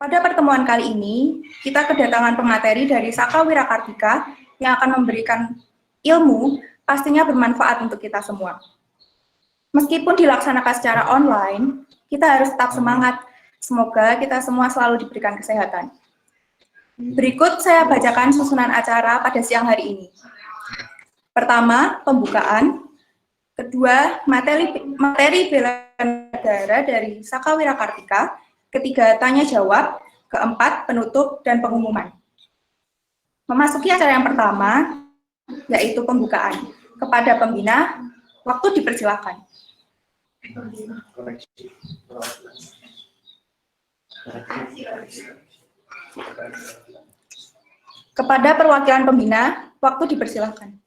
Pada pertemuan kali ini, kita kedatangan pemateri dari Saka Wirakartika yang akan memberikan ilmu pastinya bermanfaat untuk kita semua. Meskipun dilaksanakan secara online, kita harus tetap semangat. Semoga kita semua selalu diberikan kesehatan. Berikut saya bacakan susunan acara pada siang hari ini. Pertama, pembukaan. Kedua, materi bela negara dari Saka Wirakartika. Ketiga, tanya jawab. Keempat, penutup dan pengumuman. Memasuki acara yang pertama, yaitu pembukaan. Kepada pembina, waktu dipersilakan. Kepada perwakilan pembina, waktu dipersilakan.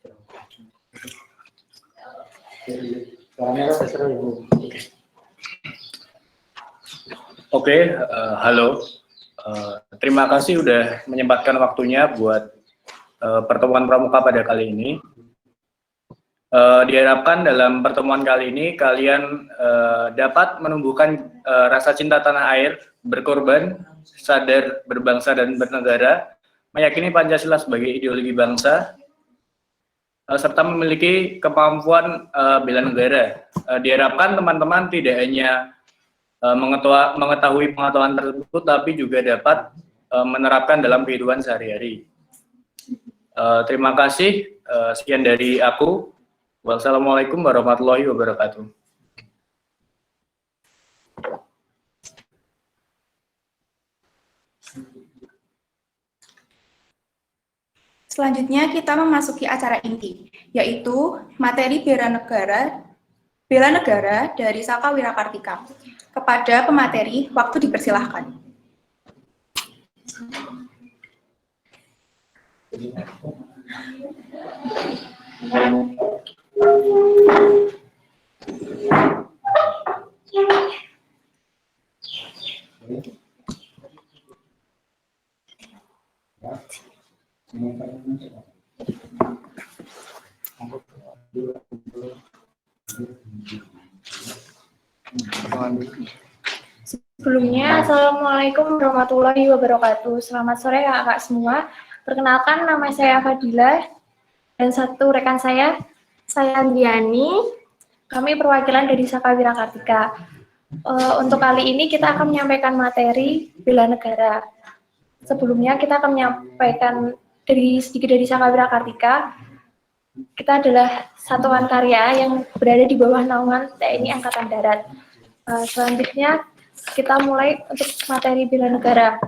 Oke, halo. Terima kasih sudah menyempatkan waktunya buat pertemuan pramuka pada kali ini. Diharapkan dalam pertemuan kali ini kalian dapat menumbuhkan rasa cinta tanah air, berkorban, sadar berbangsa dan bernegara, meyakini Pancasila sebagai ideologi bangsa, serta memiliki kemampuan bela negara. Diharapkan teman-teman tidak hanya mengetahui pengetahuan tersebut, tapi juga dapat menerapkan dalam kehidupan sehari-hari. Terima kasih. Sekian dari aku. Wassalamualaikum warahmatullahi wabarakatuh. Selanjutnya kita memasuki acara inti, yaitu materi bela negara dari Saka Wirakartika. Kepada pemateri, waktu dipersilahkan. Sebelumnya, Assalamualaikum warahmatullahi wabarakatuh. Selamat sore kakak semua. Perkenalkan, nama saya Fadila dan satu rekan saya Andriani. Kami perwakilan dari Saka Wirakartika. Untuk kali ini kita akan menyampaikan materi bela negara. Sebelumnya kita akan menyampaikan sedikit dari Saka Wirakartika. Kita adalah satuan karya yang berada di bawah naungan TNI Angkatan Darat. Selanjutnya kita mulai untuk materi bela negara.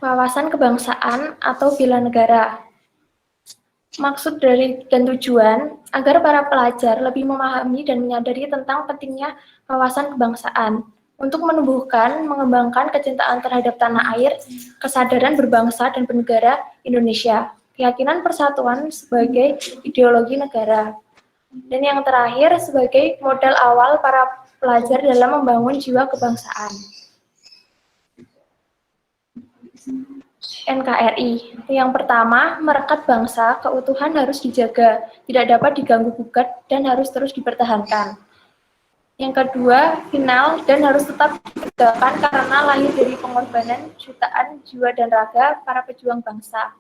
Wawasan kebangsaan atau bela negara. Maksud dari dan tujuan agar para pelajar lebih memahami dan menyadari tentang pentingnya wawasan kebangsaan untuk menumbuhkan, mengembangkan kecintaan terhadap tanah air, kesadaran berbangsa dan bernegara Indonesia, keyakinan persatuan sebagai ideologi negara, dan yang terakhir sebagai modal awal para pelajar dalam membangun jiwa kebangsaan. NKRI. Yang pertama, merekat bangsa, keutuhan harus dijaga, tidak dapat diganggu-gugat dan harus terus dipertahankan. Yang kedua, final dan harus tetap ditegakkan karena lahir dari pengorbanan jutaan jiwa dan raga para pejuang bangsa.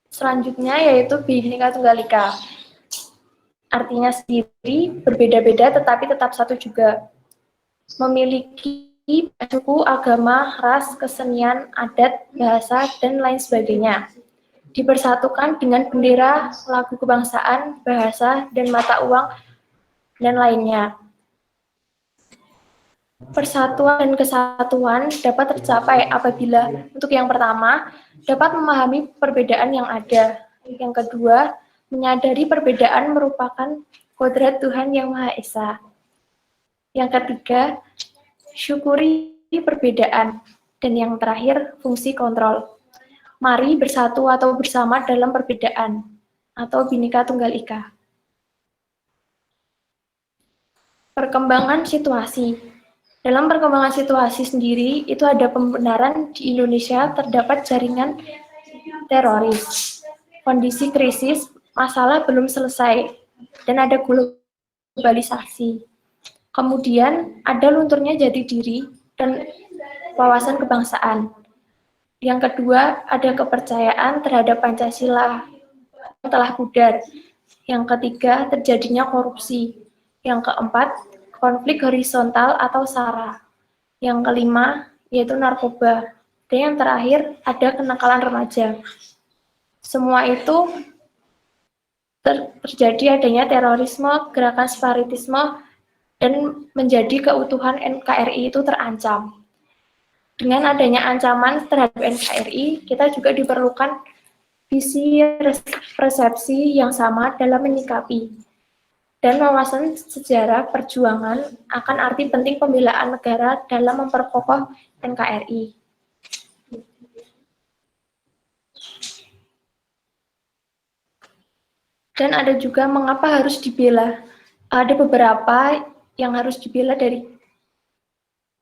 Selanjutnya yaitu Bhinneka Tunggal Ika. Artinya sendiri, berbeda-beda tetapi tetap satu juga. Memiliki suku, agama, ras, kesenian, adat, bahasa, dan lain sebagainya. Dipersatukan dengan bendera, lagu kebangsaan, bahasa, dan mata uang, dan lainnya. Persatuan dan kesatuan dapat tercapai apabila, untuk yang pertama, dapat memahami perbedaan yang ada. Yang kedua, menyadari perbedaan merupakan kodrat Tuhan Yang Maha Esa. Yang ketiga, syukuri perbedaan. Dan yang terakhir, fungsi kontrol. Mari bersatu atau bersama dalam perbedaan, atau Bhinneka Tunggal Ika. Perkembangan situasi. Dalam perkembangan situasi sendiri, itu ada pembenaran di Indonesia terdapat jaringan teroris. Kondisi krisis, masalah belum selesai, dan ada globalisasi. Kemudian ada lunturnya jati diri dan wawasan kebangsaan. Yang kedua, ada kepercayaan terhadap Pancasila yang telah pudar. Yang ketiga, terjadinya korupsi. Yang keempat, konflik horizontal atau SARA. Yang kelima, yaitu narkoba. Dan yang terakhir, ada kenakalan remaja. Semua itu terjadi adanya terorisme, gerakan separatisme, dan menjadi keutuhan NKRI itu terancam. Dengan adanya ancaman terhadap NKRI, kita juga diperlukan visi persepsi yang sama dalam menyikapi dan wawasan sejarah perjuangan akan arti penting pembelaan negara dalam memperkokoh NKRI. Dan ada juga mengapa harus dibela. Ada beberapa yang harus dibela dari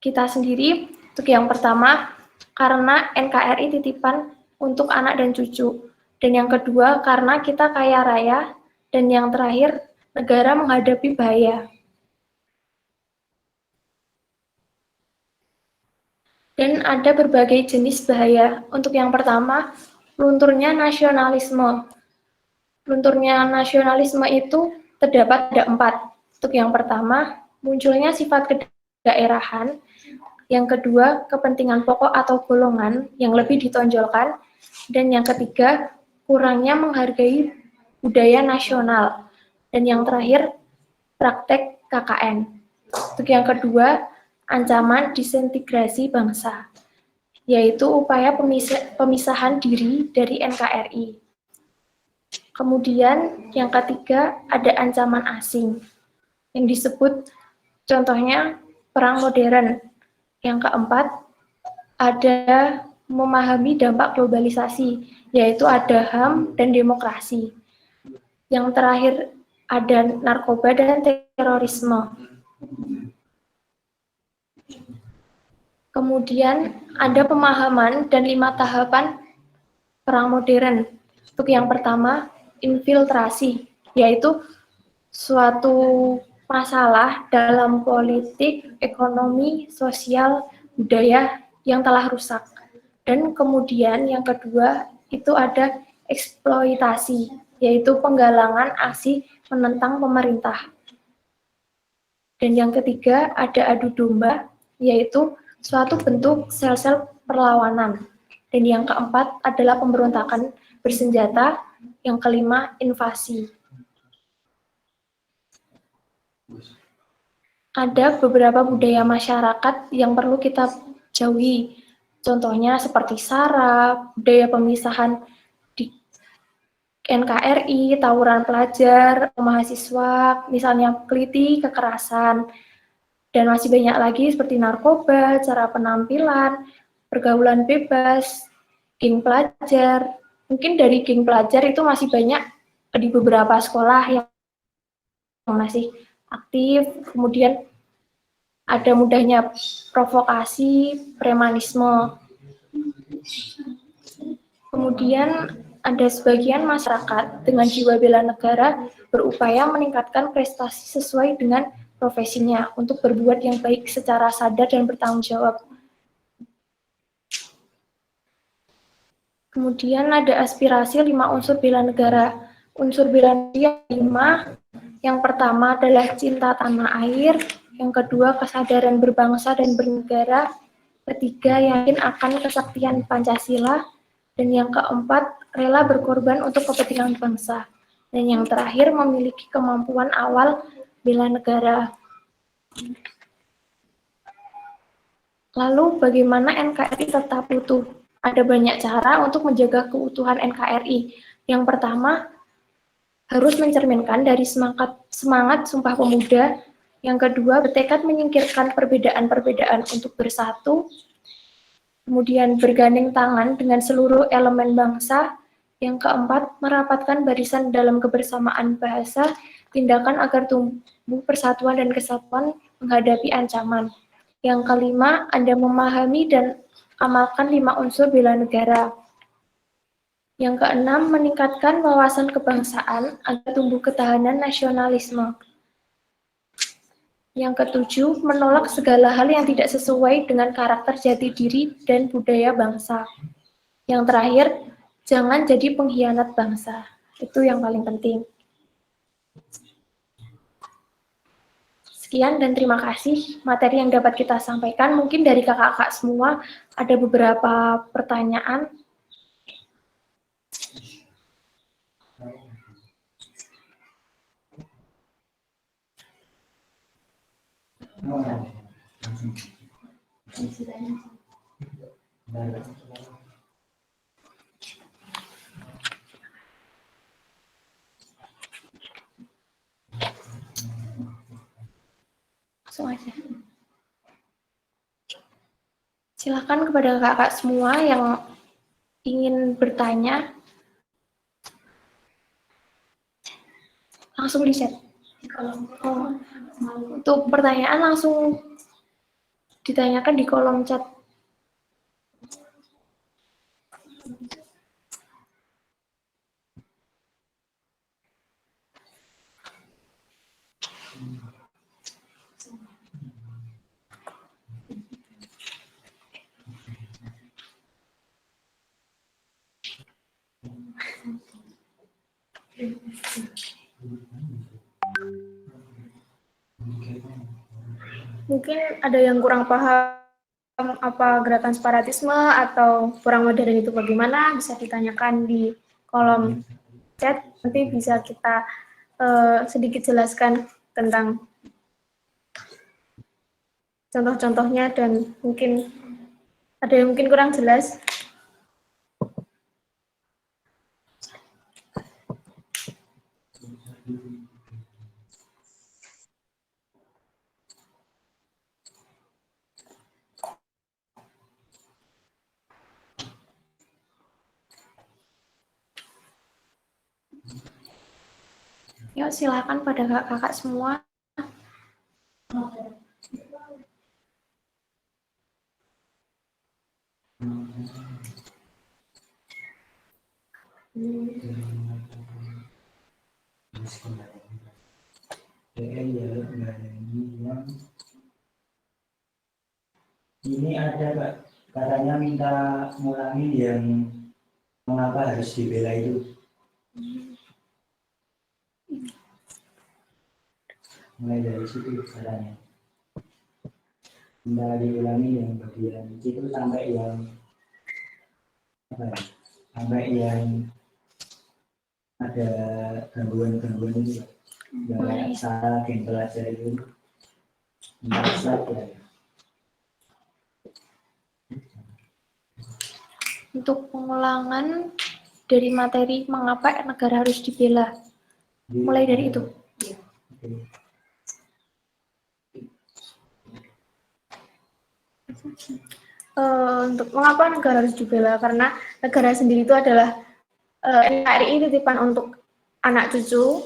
kita sendiri. Untuk yang pertama, karena NKRI titipan untuk anak dan cucu. Dan yang kedua, karena kita kaya raya. Dan yang terakhir, negara menghadapi bahaya. Dan ada berbagai jenis bahaya. Untuk yang pertama, lunturnya nasionalisme. Lunturnya nasionalisme itu terdapat ada 4. Untuk yang pertama, munculnya sifat kedaerahan. Yang kedua, kepentingan pokok atau golongan yang lebih ditonjolkan. Dan yang ketiga, kurangnya menghargai budaya nasional. Dan yang terakhir, praktek KKN. Untuk yang kedua, ancaman disintegrasi bangsa, yaitu upaya pemisahan diri dari NKRI. Kemudian yang ketiga, ada ancaman asing, yang disebut contohnya perang modern. Yang keempat, ada memahami dampak globalisasi, yaitu ada HAM dan demokrasi. Yang terakhir, ada narkoba dan terorisme. Kemudian ada pemahaman dan 5 tahapan perang modern. Untuk yang pertama, infiltrasi, yaitu suatu masalah dalam politik, ekonomi, sosial, budaya yang telah rusak. Dan kemudian yang kedua, itu ada eksploitasi, yaitu penggalangan aksi menentang pemerintah. Dan yang ketiga, ada adu domba, yaitu suatu bentuk sel-sel perlawanan. Dan yang keempat adalah pemberontakan bersenjata, yang kelima invasi. Ada beberapa budaya masyarakat yang perlu kita jauhi. Contohnya seperti SARA, budaya pemisahan di NKRI, tawuran pelajar, mahasiswa, misalnya keliti, kekerasan, dan masih banyak lagi seperti narkoba, cara penampilan, pergaulan bebas, geng pelajar. Mungkin dari geng pelajar itu masih banyak di beberapa sekolah yang masih aktif, kemudian ada mudahnya provokasi, premanisme. Kemudian ada sebagian masyarakat dengan jiwa bela negara berupaya meningkatkan prestasi sesuai dengan profesinya untuk berbuat yang baik secara sadar dan bertanggung jawab. Kemudian ada aspirasi 5 unsur bela negara. Unsur bela negara 5, yang pertama adalah cinta tanah air, yang kedua kesadaran berbangsa dan bernegara, ketiga yakin akan kesaktian Pancasila, dan yang keempat rela berkorban untuk kepentingan bangsa, dan yang terakhir memiliki kemampuan awal bela negara. Lalu bagaimana NKRI tetap utuh? Ada banyak cara untuk menjaga keutuhan NKRI. Yang pertama, harus mencerminkan dari semangat Sumpah Pemuda Yang kedua, bertekad menyingkirkan perbedaan-perbedaan untuk bersatu. Kemudian bergandeng tangan dengan seluruh elemen bangsa. Yang keempat, merapatkan barisan dalam kebersamaan bahasa, tindakan agar tumbuh persatuan dan kesatuan menghadapi ancaman. Yang kelima, Anda memahami dan amalkan 5 unsur bela negara. Yang keenam, meningkatkan wawasan kebangsaan agar tumbuh ketahanan nasionalisme. Yang ketujuh, menolak segala hal yang tidak sesuai dengan karakter jati diri dan budaya bangsa. Yang terakhir, jangan jadi pengkhianat bangsa. Itu yang paling penting. Sekian dan terima kasih materi yang dapat kita sampaikan. Mungkin dari kakak-kakak semua ada beberapa pertanyaan. Langsung aja. Silakan kepada kakak semua yang ingin bertanya, langsung di chat. Untuk pertanyaan langsung ditanyakan di kolom chat. Mungkin ada yang kurang paham apa gerakan separatisme atau kurang modern itu bagaimana, bisa ditanyakan di kolom chat. Nanti bisa kita sedikit jelaskan tentang contoh-contohnya dan mungkin ada yang mungkin kurang jelas. Yuk silakan pada kakak-kakak semua. Ini ada Pak, katanya minta ngulangi yang mengapa harus dibela itu. Mulai dari situ katanya. Minta diulangi yang bagian itu sampai yang apa ya? Sampai yang ada gangguan-gangguan itu. Yang kayak salah yang belajar itu. Ya. Untuk pengulangan dari materi mengapa negara harus dibela. Mulai dari itu. Untuk mengapa negara harus dibela, karena negara sendiri itu adalah NKRI titipan untuk anak cucu.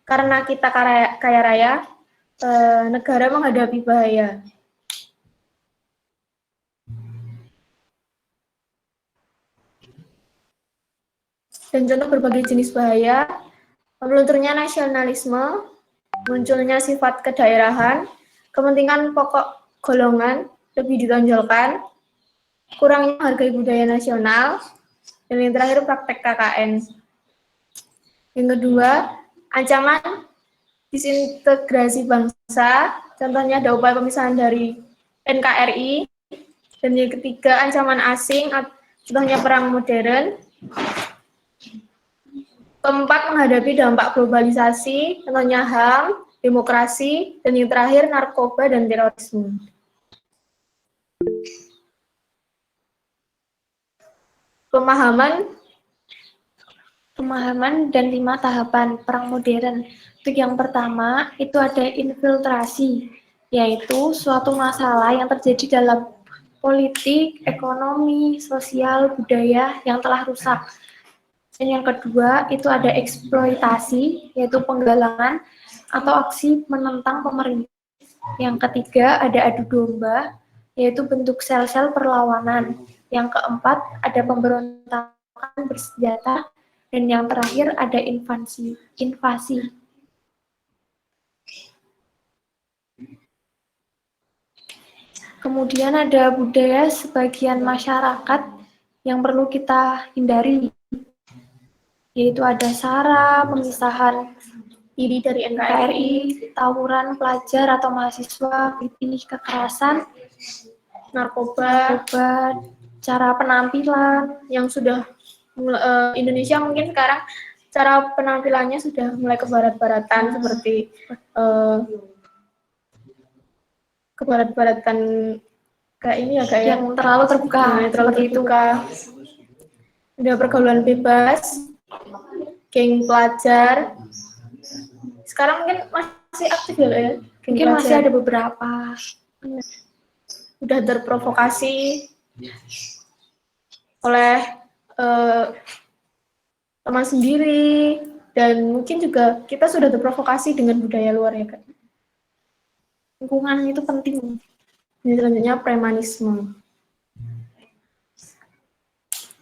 Karena kita kaya raya, negara menghadapi bahaya. Dan contoh berbagai jenis bahaya, melunturnya nasionalisme, munculnya sifat kedaerahan, kepentingan pokok golongan lebih ditonjolkan, kurangnya hargai budaya nasional, dan yang terakhir praktek KKN. Yang kedua, ancaman disintegrasi bangsa, contohnya ada upaya pemisahan dari NKRI, dan yang ketiga, ancaman asing, contohnya perang modern. Keempat, menghadapi dampak globalisasi, contohnya HAM, demokrasi, dan yang terakhir, narkoba dan terorisme. Pemahaman pemahaman dan 5 tahapan perang modern. Untuk yang pertama, itu ada infiltrasi, yaitu suatu masalah yang terjadi dalam politik, ekonomi, sosial, budaya yang telah rusak. Dan yang kedua, itu ada eksploitasi, yaitu penggalangan atau aksi menentang pemerintah. Yang ketiga, ada adu domba, yaitu bentuk sel-sel perlawanan. Yang keempat, ada pemberontakan bersenjata. Dan yang terakhir, ada invasi. Kemudian ada budaya sebagian masyarakat yang perlu kita hindari, yaitu ada SARA, pemisahan diri dari NKRI, tawuran pelajar atau mahasiswa, pilih kekerasan, narkoba, cara penampilan yang sudah Indonesia mungkin sekarang cara penampilannya sudah mulai kebarat-baratan seperti kebarat-baratan kayak ini ya kayak yang terlalu terbuka, terlalu terbuka. Udah pergaulan bebas, geng pelajar. Sekarang mungkin masih aktif ya, geng mungkin masih pelajar. ada beberapa. Udah terprovokasi oleh teman sendiri, dan mungkin juga kita sudah terprovokasi dengan budaya luar ya kan. Lingkungan itu penting. Ini selanjutnya premanisme.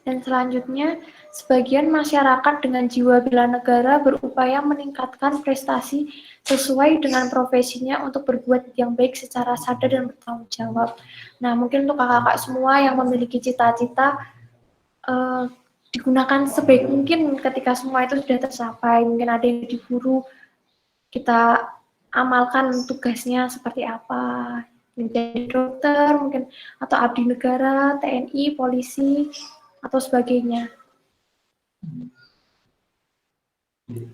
Dan selanjutnya, sebagian masyarakat dengan jiwa bela negara berupaya meningkatkan prestasi sesuai dengan profesinya untuk berbuat yang baik secara sadar dan bertanggung jawab. Nah, mungkin untuk kakak-kakak semua yang memiliki cita-cita, digunakan sebaik mungkin ketika semua itu sudah tercapai. Mungkin ada yang diburu, kita amalkan tugasnya seperti apa. Menjadi dokter, mungkin, atau abdi negara, TNI, polisi, atau sebagainya.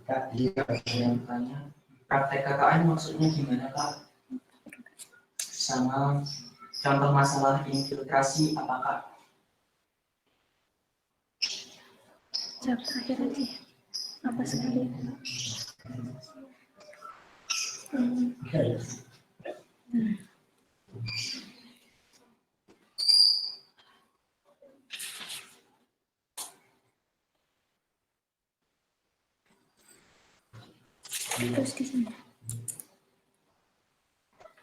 Kak, jika yang tanya, praktek KKN maksudnya gimana Kak? Sama contoh masalah infiltrasi apakah? Jawab terakhir aja. Apa sekali? Terus di sini.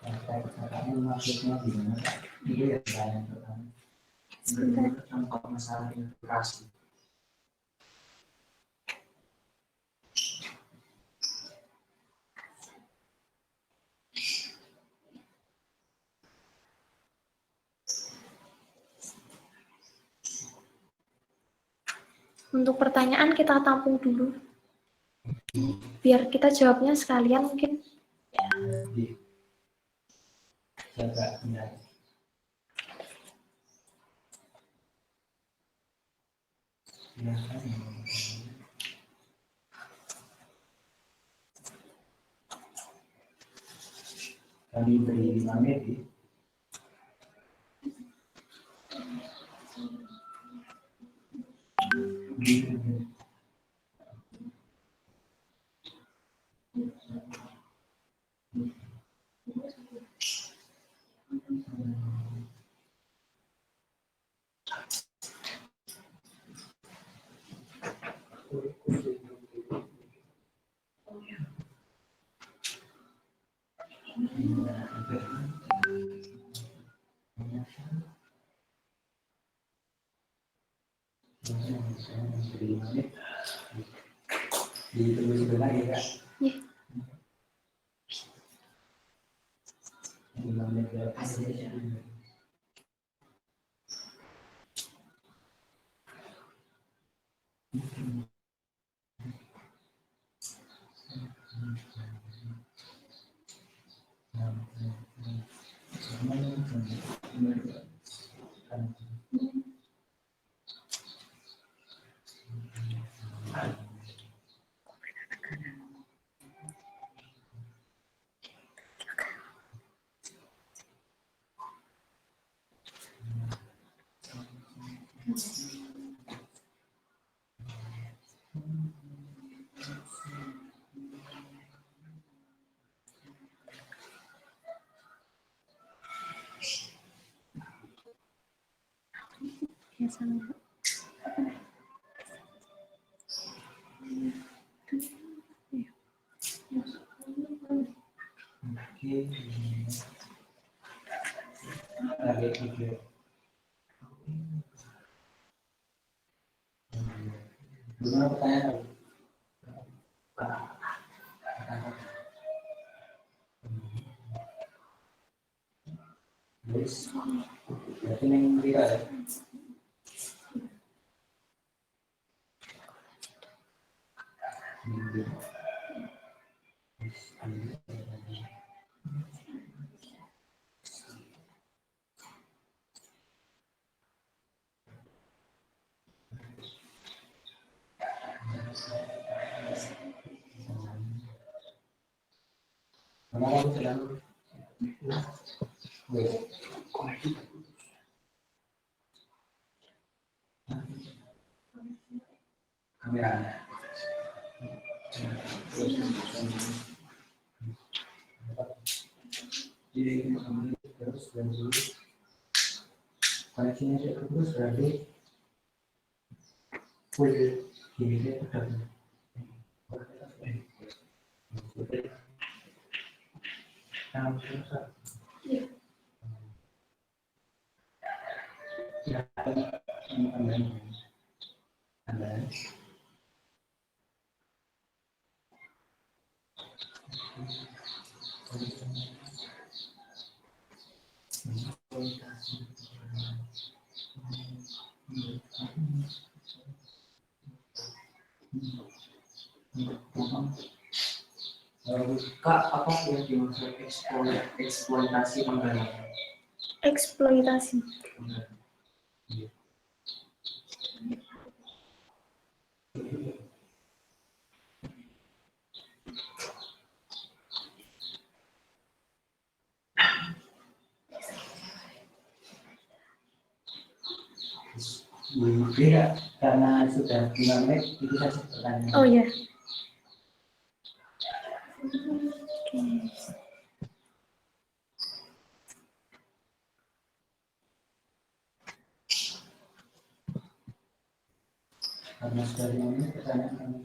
Praktek KKN maksudnya gimana Kak? Itu ya yang pertama. Sebentar. Contoh masalah infiltrasi. Untuk pertanyaan kita tampung dulu. Biar kita jawabnya sekalian mungkin. Jaga benar. Kami beri 5 menit. Ditunggu sebentar ya Kak. Iya. 5 menit ya. Oke. Lagi video. Gimana pertanyaan? Terus, berarti yang tidak ya? Kenapa sedang? Kamera. Jadi terus dan dulu koneksinya sudah terus berarti full gini dia udah. Kak, apa yang dimaksud eksploitasi penggalangan? Eksploitasi. Beda, karena sudah 5 menit itu saja pertanyaan. Oh ya. Karena sudah 5 menit pertanyaan kami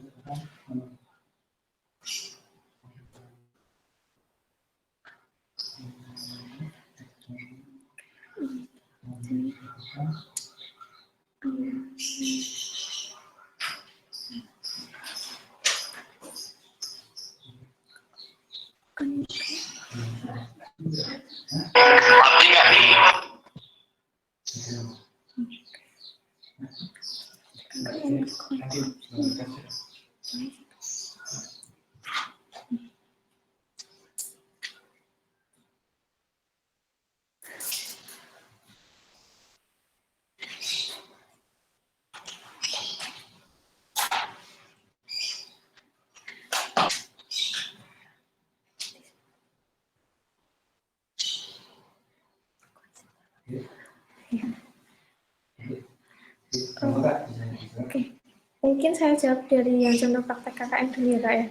Oke, mungkin saya jawab dari yang contoh praktek KKN dulu ya Kak ya.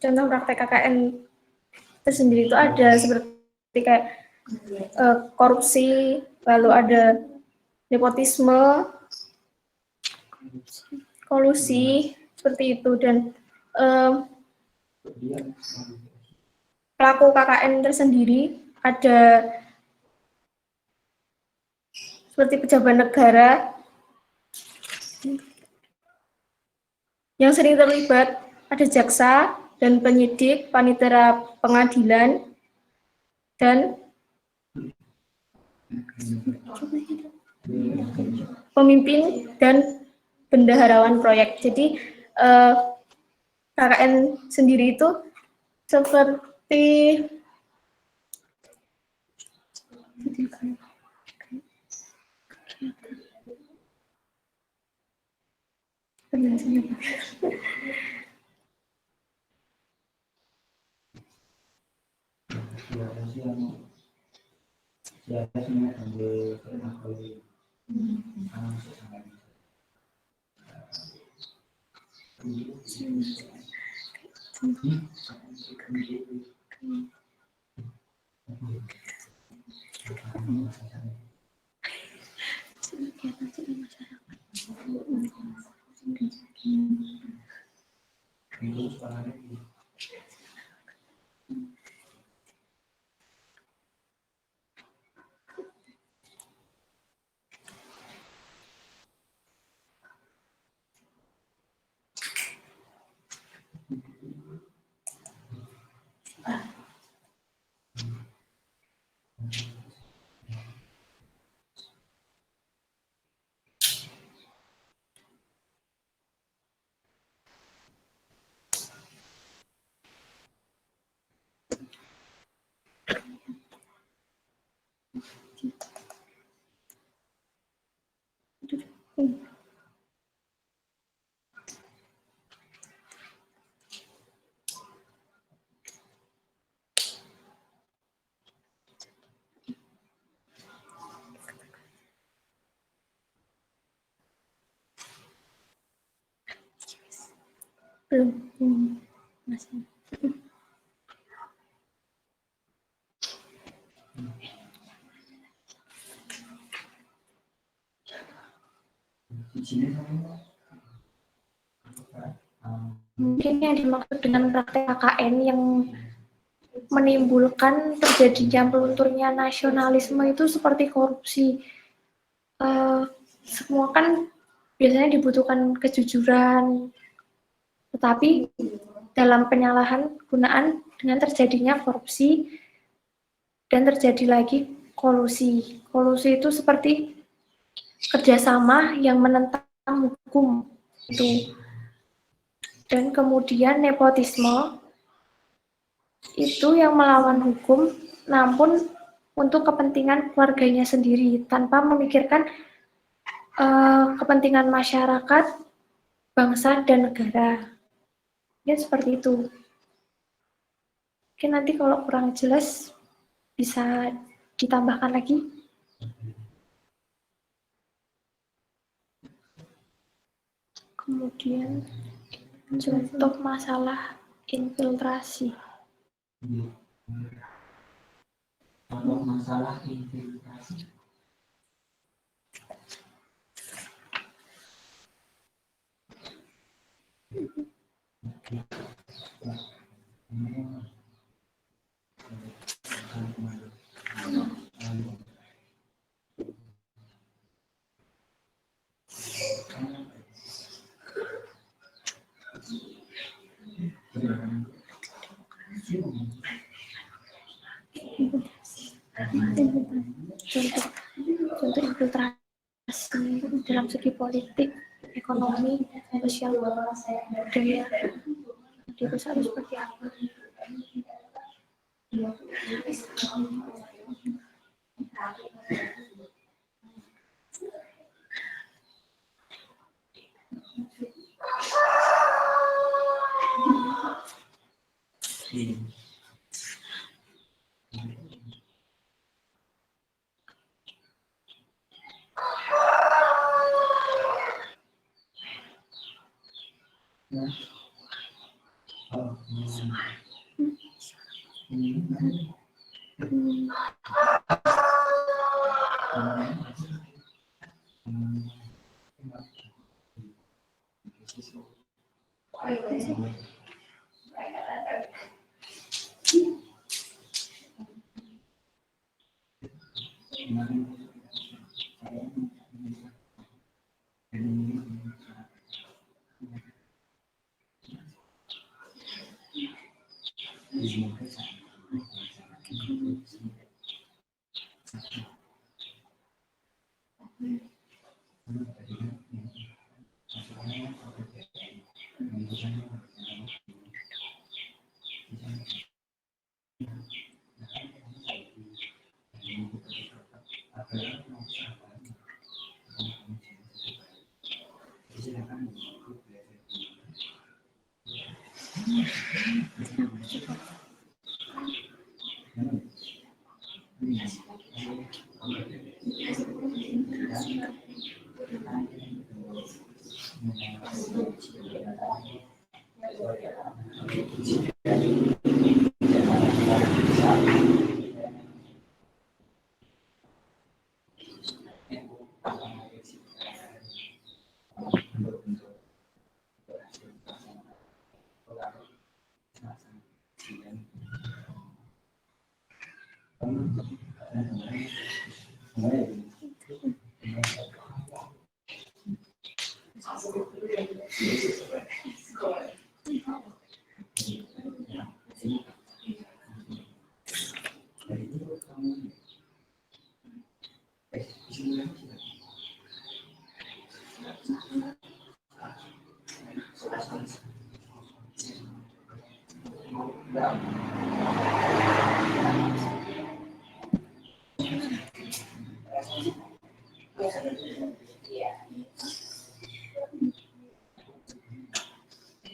Contoh praktek KKN tersendiri itu ada seperti kayak korupsi, lalu ada nepotisme, kolusi, seperti itu. Dan pelaku KKN tersendiri ada seperti pejabat negara yang sering terlibat, ada jaksa dan penyidik, panitera pengadilan, dan pemimpin dan bendaharawan proyek. Jadi KKN sendiri itu seperti Itu sekolahnya gitu. Belum. Masih. Di sini sama Mungkin yang dimaksud dengan praktek KKN yang menimbulkan terjadinya pelunturnya nasionalisme itu seperti korupsi. Semua kan biasanya dibutuhkan kejujuran, tetapi dalam penyalahan gunaan dengan terjadinya korupsi dan terjadi lagi kolusi. Kolusi itu seperti kerjasama yang menentang hukum itu. Dan kemudian nepotisme itu yang melawan hukum, namun untuk kepentingan keluarganya sendiri tanpa memikirkan kepentingan masyarakat, bangsa, dan negara. Ya seperti itu. Mungkin nanti kalau kurang jelas bisa ditambahkan lagi. Kemudian contoh masalah infiltrasi. Kalau masalah infiltrasi. Contoh infiltrasi dalam segi politik, ekonomi, sosial, budaya di perusahaan seperti apa?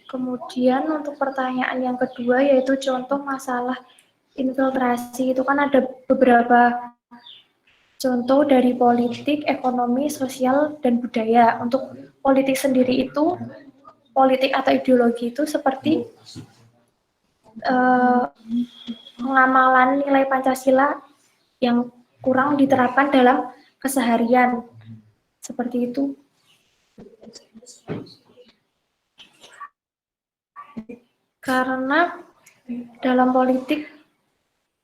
Kemudian untuk pertanyaan yang kedua yaitu contoh masalah infiltrasi. Itu kan ada beberapa contoh dari politik, ekonomi, sosial, dan budaya. Untuk politik sendiri itu, politik atau ideologi itu seperti pengamalan nilai Pancasila yang kurang diterapkan dalam keseharian. Seperti itu. Karena dalam politik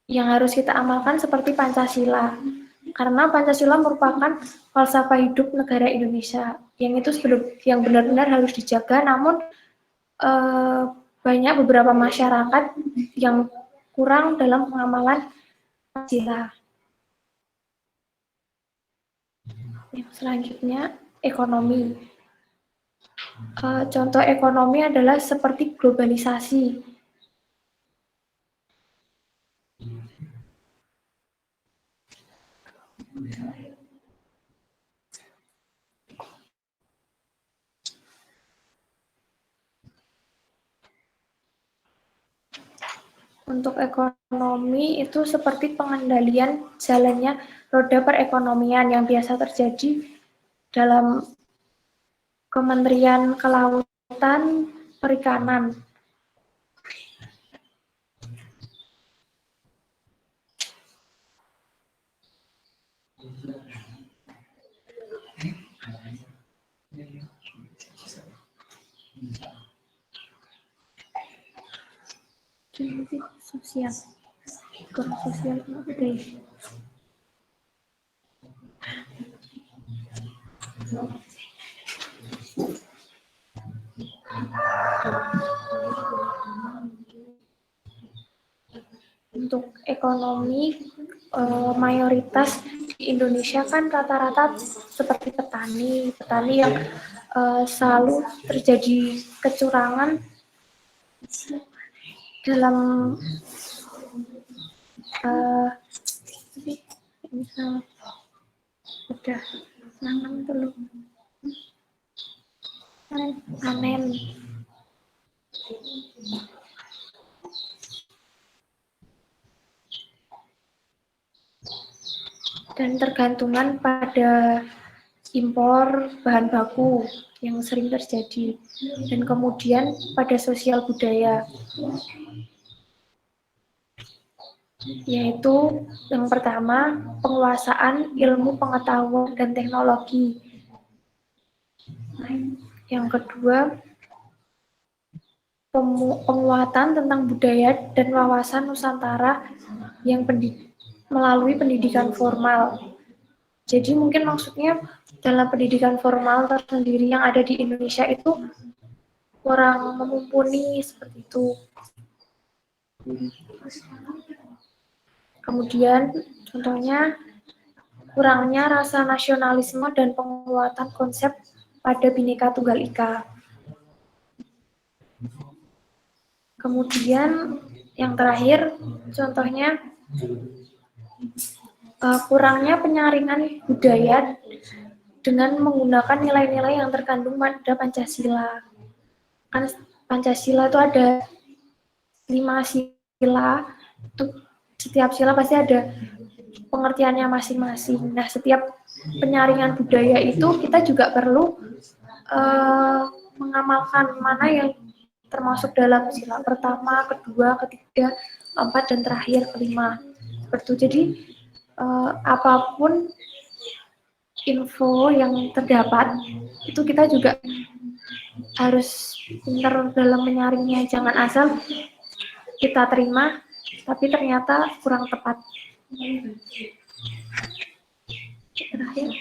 yang harus kita amalkan seperti Pancasila. Karena Pancasila merupakan falsafah hidup negara Indonesia. Yang itu yang benar-benar harus dijaga, namun banyak beberapa masyarakat yang kurang dalam pengamalan Pancasila. Yang selanjutnya, ekonomi. Contoh ekonomi adalah seperti globalisasi. Untuk ekonomi itu seperti pengendalian jalannya roda perekonomian yang biasa terjadi dalam Kementerian Kelautan Perikanan. Sosial, sosial budaya. Untuk ekonomi, mayoritas di Indonesia kan rata-rata seperti petani yang selalu terjadi kecurangan dalam misal udah nanam dulu panen. Dan tergantungan pada impor bahan baku yang sering terjadi. Dan kemudian pada sosial budaya, yaitu yang pertama penguasaan ilmu pengetahuan dan teknologi. Yang kedua penguatan tentang budaya dan wawasan Nusantara yang melalui pendidikan formal. Jadi mungkin maksudnya dalam pendidikan formal tersendiri yang ada di Indonesia itu kurang mumpuni seperti itu. Kemudian contohnya kurangnya rasa nasionalisme dan penguatan konsep pada Bhinneka Tunggal Ika. Kemudian yang terakhir contohnya kurangnya penyaringan budaya dengan menggunakan nilai-nilai yang terkandung pada Pancasila. Kan Pancasila itu ada 5 sila, itu setiap sila pasti ada pengertiannya masing-masing. Nah, setiap penyaringan budaya itu kita juga perlu mengamalkan mana yang termasuk dalam sila pertama, kedua, ketiga, keempat, dan terakhir kelima. Seperti itu. Jadi apapun info yang terdapat itu kita juga harus pintar dalam menyaringnya. Jangan asal kita terima tapi ternyata kurang tepat. Terakhir,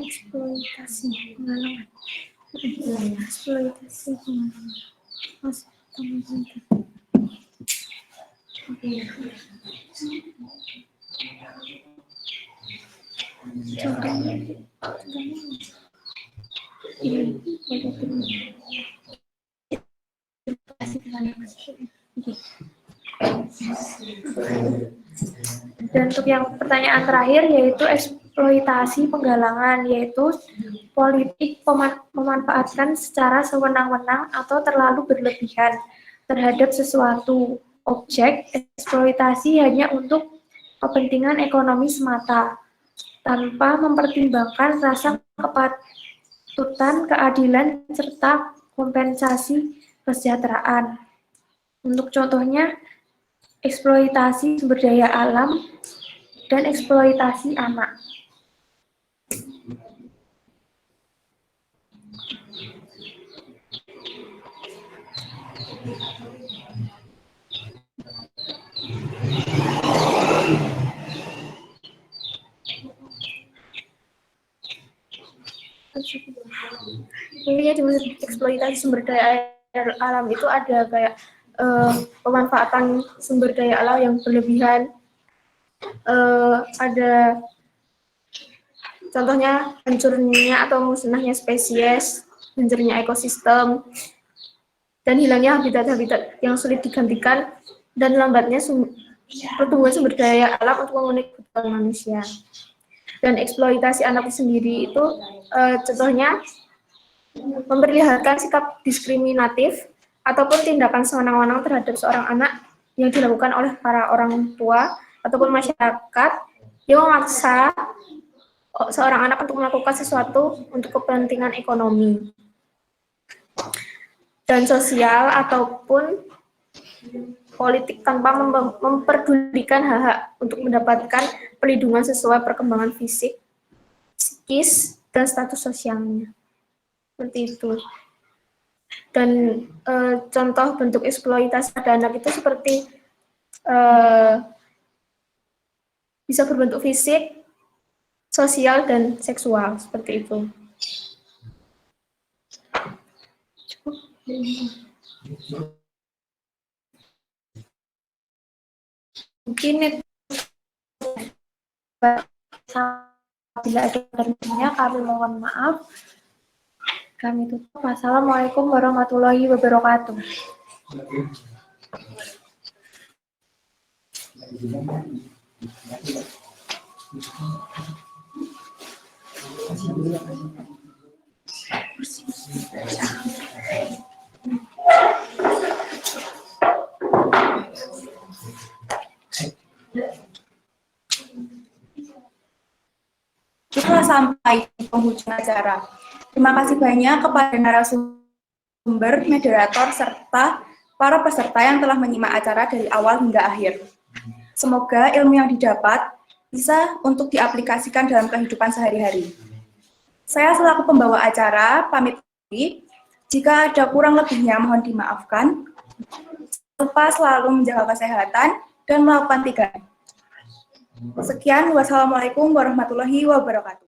eksploitasi pengalaman. Eksploitasi pengalaman. Mas, teman-teman. Contohnya, dan untuk yang pertanyaan terakhir yaitu eksploitasi penggalangan, yaitu politik memanfaatkan secara sewenang-wenang atau terlalu berlebihan terhadap sesuatu objek. Eksploitasi hanya untuk kepentingan ekonomi semata, tanpa mempertimbangkan rasa kepatutan, keadilan, serta kompensasi kesejahteraan. Untuk contohnya, eksploitasi sumber daya alam dan eksploitasi anak. Intinya dimaksud eksploitasi sumber daya alam itu ada kayak pemanfaatan sumber daya alam yang berlebihan, ada contohnya hancurnya atau musnahnya spesies, hancurnya ekosistem, dan hilangnya habitat-habitat yang sulit digantikan, dan lambatnya pertumbuhan sumber daya alam untuk memenuhi kebutuhan manusia. Dan eksploitasi anak sendiri itu contohnya memperlihatkan sikap diskriminatif ataupun tindakan sewenang-wenang terhadap seorang anak yang dilakukan oleh para orang tua ataupun masyarakat yang memaksa seorang anak untuk melakukan sesuatu untuk kepentingan ekonomi dan sosial ataupun politik tanpa memperdulikan hak-hak untuk mendapatkan perlindungan sesuai perkembangan fisik, psikis, dan status sosialnya. Seperti itu. Dan contoh bentuk eksploitasi pada anak itu seperti bisa berbentuk fisik, sosial, dan seksual, seperti itu. Mungkin itu bila ada pertanyaannya, kami mohon maaf. Kami tutup. Wassalamualaikum warahmatullahi wabarakatuh. Kita sampai di penghujung acara. Terima kasih banyak kepada narasumber, moderator, serta para peserta yang telah menyimak acara dari awal hingga akhir. Semoga ilmu yang didapat bisa untuk diaplikasikan dalam kehidupan sehari-hari. Saya selaku pembawa acara, pamit diri. Jika ada kurang lebihnya, mohon dimaafkan. Lupa selalu menjaga kesehatan dan melakukan 3M. Sekian, wassalamualaikum warahmatullahi wabarakatuh.